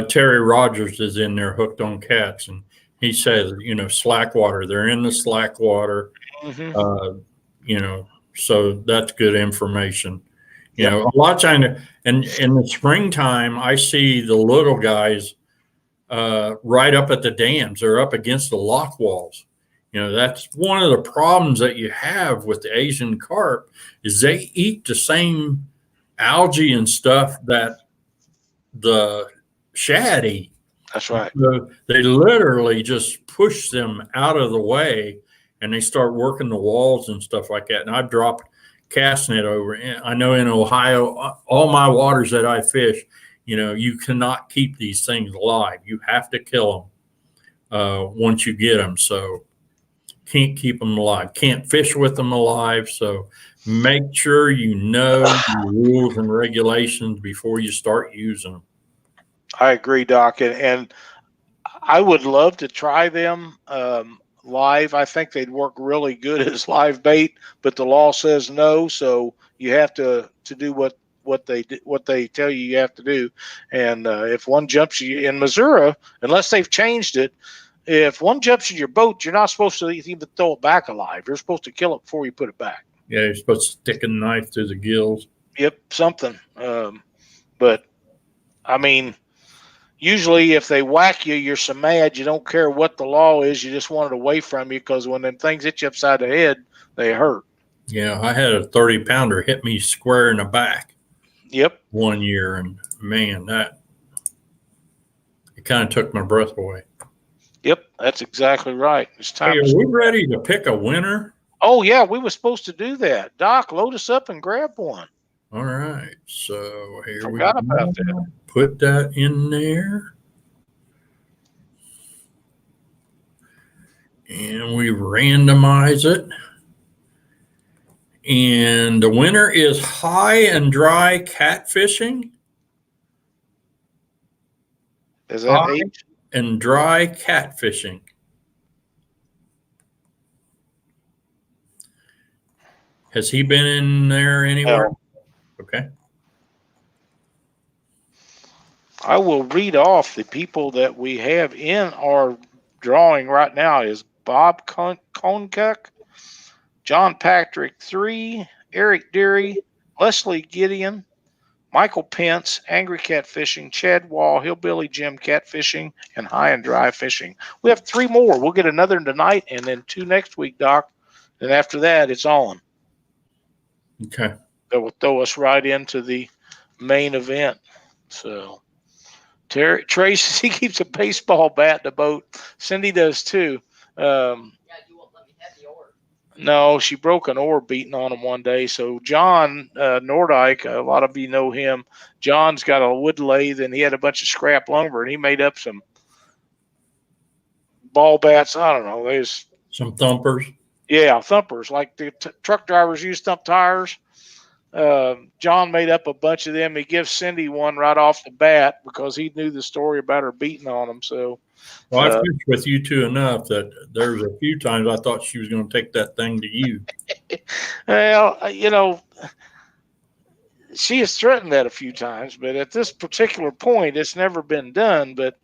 Terry Rogers is in there hooked on cats, and he says, slack water. They're in the slack water. Mm-hmm. So that's good information. Yep. A lot of time, and in the springtime, I see the little guys right up at the dams. They're up against the lock walls. That's one of the problems that you have with the Asian carp is they eat the same algae and stuff that the shad eat. That's right. So they literally just push them out of the way, and they start working the walls and stuff like that. And I've dropped cast net over. I know in Ohio, all my waters that I fish, you cannot keep these things alive. You have to kill them once you get them. So can't keep them alive. Can't fish with them alive. So make sure you know the rules and regulations before you start using them. I agree, Doc, and I would love to try them live. I think they'd work really good as live bait, but the law says no, so you have to do what they tell you have to do. And if one jumps you in Missouri, unless they've changed it, if one jumps in your boat, you're not supposed to even throw it back alive. You're supposed to kill it before you put it back. Yeah, you're supposed to stick a knife through the gills. Yep, something. But I mean, usually if they whack you, you're so mad you don't care what the law is. You just want it away from you because when them things hit you upside the head, they hurt. Yeah, I had a 30-pounder hit me square in the back. Yep. One year, and man, it kind of took my breath away. Yep, that's exactly right. It's time. Hey, are we ready to pick a winner? Oh yeah, we were supposed to do that. Doc, load us up and grab one. All right, so here Forgot about that. Put that in there. And we randomize it. And the winner is high and dry catfishing. Is that High H? and dry catfishing. Has he been in there anywhere? No. Okay. I will read off the people that we have in our drawing right now is Bob Konkuk, John Patrick 3, Eric Deary, Leslie Gideon, Michael Pence, Angry Catfishing, Chad Wall, Hillbilly Jim Catfishing, and High and Dry Fishing. We have 3 more. We'll get another tonight and then 2 next week, Doc. And after that, it's on. Okay. That will throw us right into the main event. So Tracy, he keeps a baseball bat in the boat. Cindy does too. You won't let me have the oar. No, she broke an oar beating on him one day. So John Nordyke, a lot of you know him. John's got a wood lathe, and he had a bunch of scrap lumber, and he made up some ball bats. I don't know. There's some thumpers. Yeah, thumpers like the truck drivers use thump tires. John made up a bunch of them. He gives Cindy one right off the bat because he knew the story about her beating on him. So, well, I've fished with you two enough that there's a few times I thought she was going to take that thing to you. Well, she has threatened that a few times, but at this particular point, it's never been done. But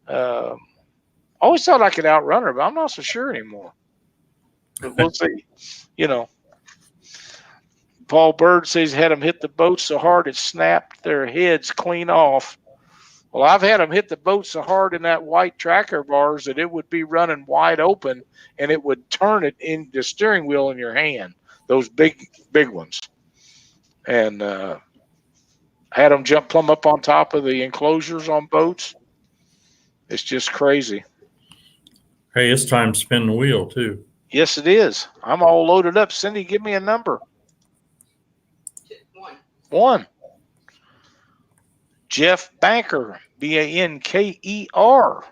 I always thought I could outrun her, but I'm not so sure anymore. But we'll see. Paul Bird says had them hit the boat so hard it snapped their heads clean off. Well, I've had them hit the boat so hard in that white tracker bars that it would be running wide open and it would turn it in the steering wheel in your hand, those big ones. And had them jump plumb up on top of the enclosures on boats. It's just crazy. Hey, it's time to spin the wheel, too. Yes, it is. I'm all loaded up. Cindy, give me a number. 1. Jeff Banker, Banker.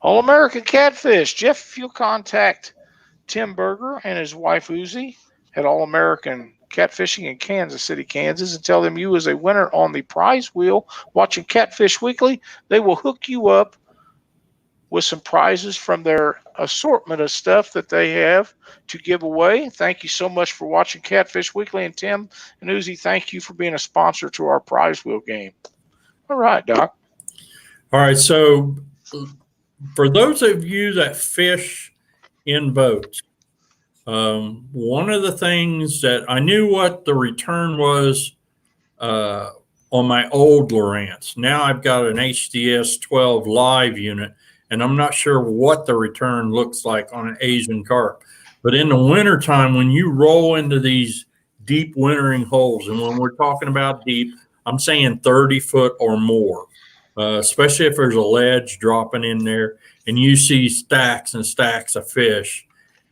All-American Catfish. Jeff, if you'll contact Tim Berger and his wife Uzi at All-American Catfishing in Kansas City, Kansas, and tell them you was a winner on the prize wheel watching Catfish Weekly. They will hook you up with some prizes from their assortment of stuff that they have to give away. Thank you so much for watching Catfish Weekly. And Tim and Uzi, thank you for being a sponsor to our prize wheel game. All right, Doc. All right. So for those of you that fish in boats, one of the things that I knew what the return was on my old Lowrance. Now I've got an HDS 12 live unit, and I'm not sure what the return looks like on an Asian carp. But in the wintertime, when you roll into these deep wintering holes, and when we're talking about deep, I'm saying 30 foot or more, especially if there's a ledge dropping in there and you see stacks and stacks of fish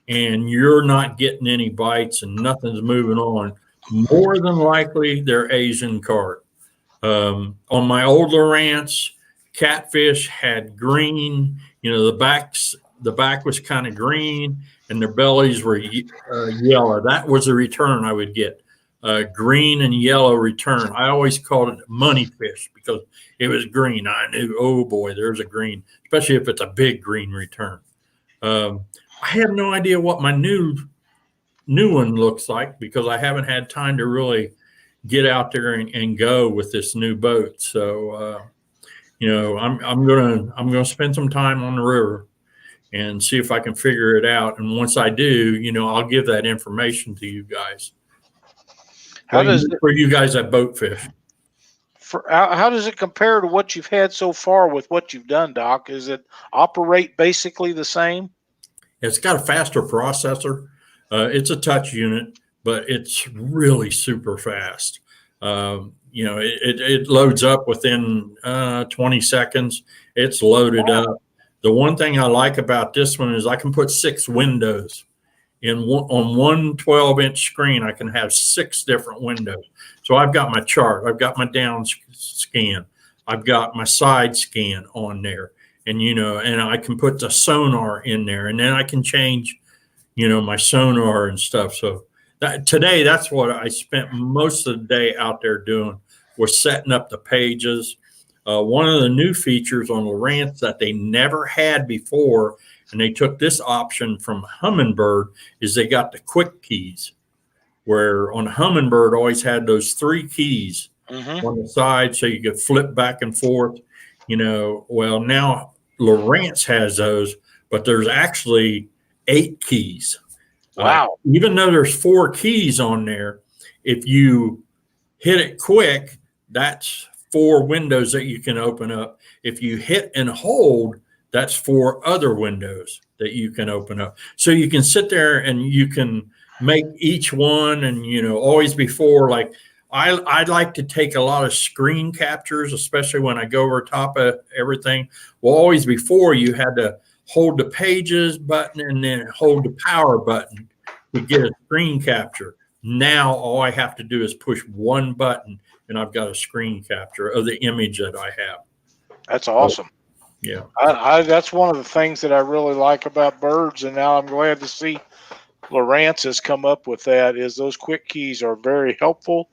and you're not getting any bites and nothing's moving on, more than likely they're Asian carp. On my old Lowrance, Catfish had green, the back was kind of green and their bellies were yellow. That was the return I would get. Green and yellow return. I always called it money fish because it was green. I knew, oh boy, there's a green, especially if it's a big green return. I have no idea what my new one looks like because I haven't had time to really get out there and go with this new boat. So, I'm gonna spend some time on the river and see if I can figure it out. And once I do, I'll give that information to you guys. How does it, for you guys that boat fish? how does it compare to what you've had so far with what you've done, Doc? Is it operate basically the same? It's got a faster processor. It's a touch unit, but it's really super fast. It loads up within 20 seconds. It's loaded up. The one thing I like about this one is I can put 6 windows on one 12-inch screen. I can have 6 different windows. So I've got my chart. I've got my down scan. I've got my side scan on there. And, and I can put the sonar in there. And then I can change, my sonar and stuff. So today, that's what I spent most of the day out there doing, was setting up the pages. One of the new features on Lowrance that they never had before, and they took this option from Humminbird, is they got the quick keys, where on Humminbird always had those 3 keys on the side so you could flip back and forth. Well, now Lowrance has those, but there's actually 8 keys. Wow. Even though there's 4 keys on there, if you hit it quick, that's 4 windows that you can open up. If you hit and hold, that's 4 other windows that you can open up. So you can sit there and you can make each one, and always before, like I'd like to take a lot of screen captures, especially when I go over top of everything. Well, always before, you had to hold the pages button and then hold the power button to get a screen capture. Now all I have to do is push one button and I've got a screen capture of the image that I have. That's awesome. Yeah. That's one of the things that I really like about birds, and now I'm glad to see Lowrance has come up with that, is those quick keys are very helpful.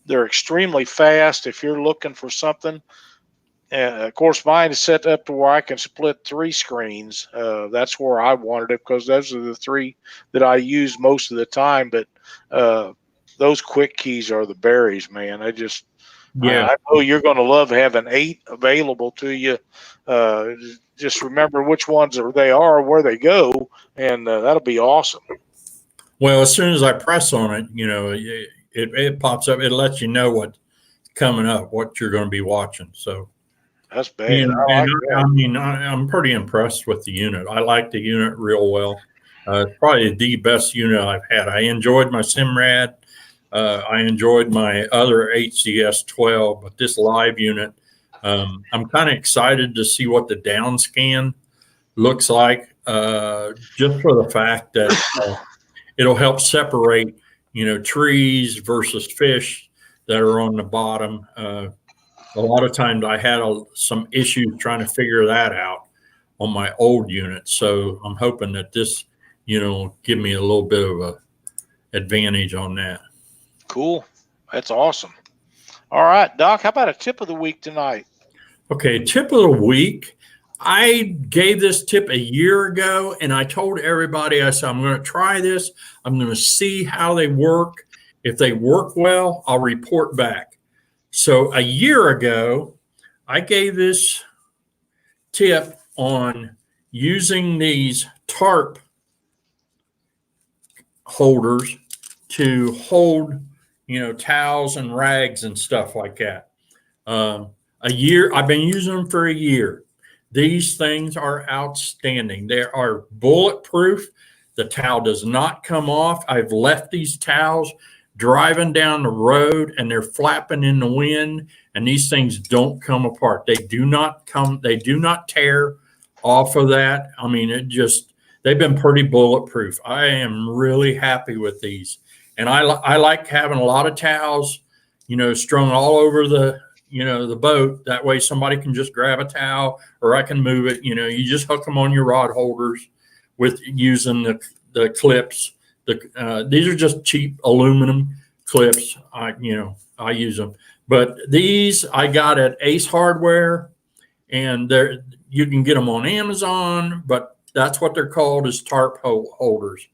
They're extremely fast if you're looking for something. And of course, mine is set up to where I can split 3 screens. That's where I wanted it, because those are the 3 that I use most of the time. But those quick keys are the berries, man. I know you're going to love having 8 available to you. Just remember which ones they are, where they go, and that'll be awesome. Well, as soon as I press on it, it pops up. It lets you know what's coming up, what you're going to be watching. So that's bad. I'm pretty impressed with the unit. I like the unit real well. It's probably the best unit I've had. I enjoyed my Simrad. I enjoyed my other HCS 12, but this live unit, I'm kind of excited to see what the down scan looks like, just for the fact that it'll help separate, trees versus fish that are on the bottom. A lot of times I had some issues trying to figure that out on my old unit. So I'm hoping that this, give me a little bit of a advantage on that. Cool. That's awesome. All right, Doc, how about a tip of the week tonight? Okay, tip of the week. I gave this tip a year ago, and I told everybody, I said, I'm going to try this. I'm going to see how they work. If they work well, I'll report back. So a year ago, I gave this tip on using these tarp holders to hold, towels and rags and stuff like that. A year, I've been using them for a year. These things are outstanding. They are bulletproof. The towel does not come off. I've left these towels driving down the road and they're flapping in the wind, and these things don't come apart. They do not tear off of that. I mean, they've been pretty bulletproof. I am really happy with these. And I like having a lot of towels, strung all over the boat. That way somebody can just grab a towel, or I can move it. You just hook them on your rod holders with using the clips. These are just cheap aluminum clips. I use them. But these I got at Ace Hardware, and you can get them on Amazon, but that's what they're called, is tarp holders.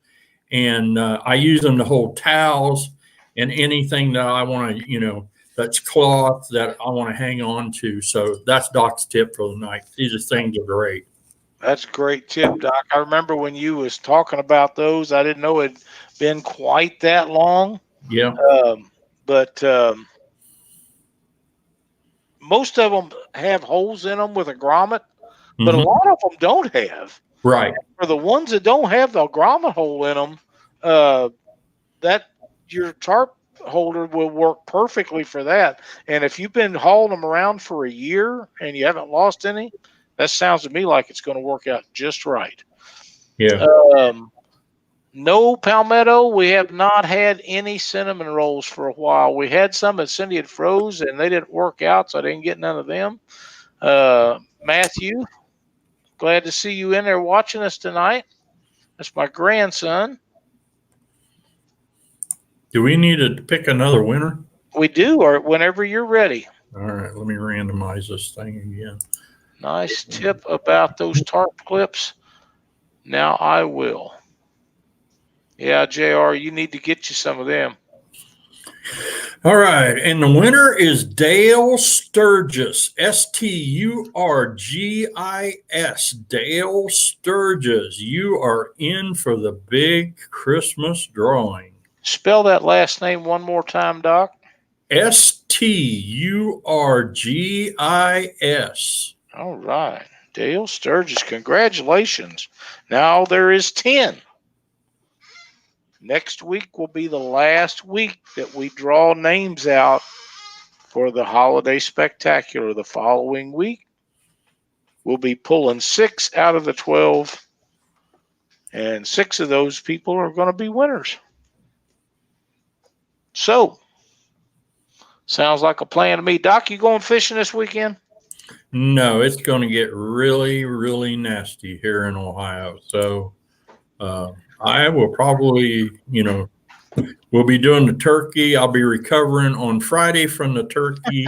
And I use them to hold towels and anything that I want to, that's cloth that I want to hang on to. So that's Doc's tip for the night. These things are great. That's a great tip, Doc. I remember when you was talking about those. I didn't know it'd been quite that long. Yeah. But most of them have holes in them with a grommet, but a lot of them don't have. Right. For the ones that don't have the grommet hole in them, that your tarp holder will work perfectly for that. And if you've been hauling them around for a year and you haven't lost any, that sounds to me like it's going to work out just right. Yeah. No palmetto. We have not had any cinnamon rolls for a while. We had some that Cindy had froze and they didn't work out, so I didn't get none of them. Matthew, glad to see you in there watching us tonight. That's my grandson. Do we need to pick another winner? We do, or whenever you're ready. All right, let me randomize this thing again. Nice tip about those tarp clips. Now I will. Yeah, JR, you need to get you some of them. All right, and the winner is Dale Sturgis, Sturgis. Dale Sturgis, you are in for the big Christmas drawing. Spell that last name one more time, Doc. Sturgis. All right. Dale Sturgis, congratulations. Now there is 10. Next week will be the last week that we draw names out for the Holiday Spectacular. The following week, we'll be pulling 6 out of the 12, and 6 of those people are going to be winners. So, sounds like a plan to me. Doc, you going fishing this weekend? No, it's going to get really, really nasty here in Ohio. So I will probably, we'll be doing the turkey. I'll be recovering on Friday from the turkey.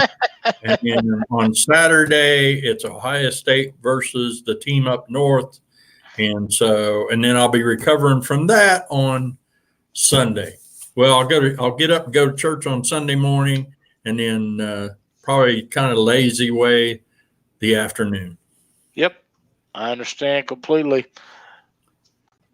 And then on Saturday, it's Ohio State versus the team up north. And then I'll be recovering from that on Sunday. Well, I'll get up and go to church on Sunday morning, and then probably kind of lazy way the afternoon. Yep, I understand completely.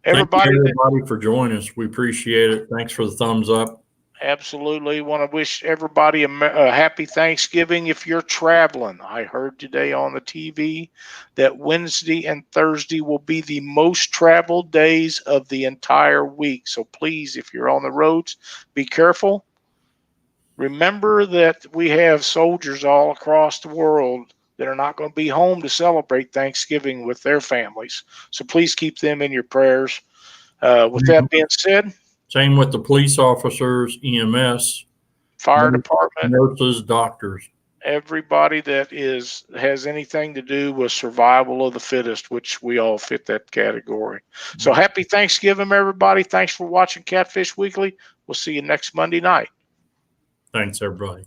Thank you, everybody, for joining us. We appreciate it. Thanks for the thumbs up. Absolutely. Want to wish everybody a happy Thanksgiving if you're traveling. I heard today on the TV that Wednesday and Thursday will be the most traveled days of the entire week. So please, if you're on the roads, be careful. Remember that we have soldiers all across the world that are not going to be home to celebrate Thanksgiving with their families. So please keep them in your prayers. With that being said, same with the police officers, EMS, fire department, nurses, doctors. Everybody that has anything to do with survival of the fittest, which we all fit that category. So happy Thanksgiving, everybody. Thanks for watching Catfish Weekly. We'll see you next Monday night. Thanks, everybody.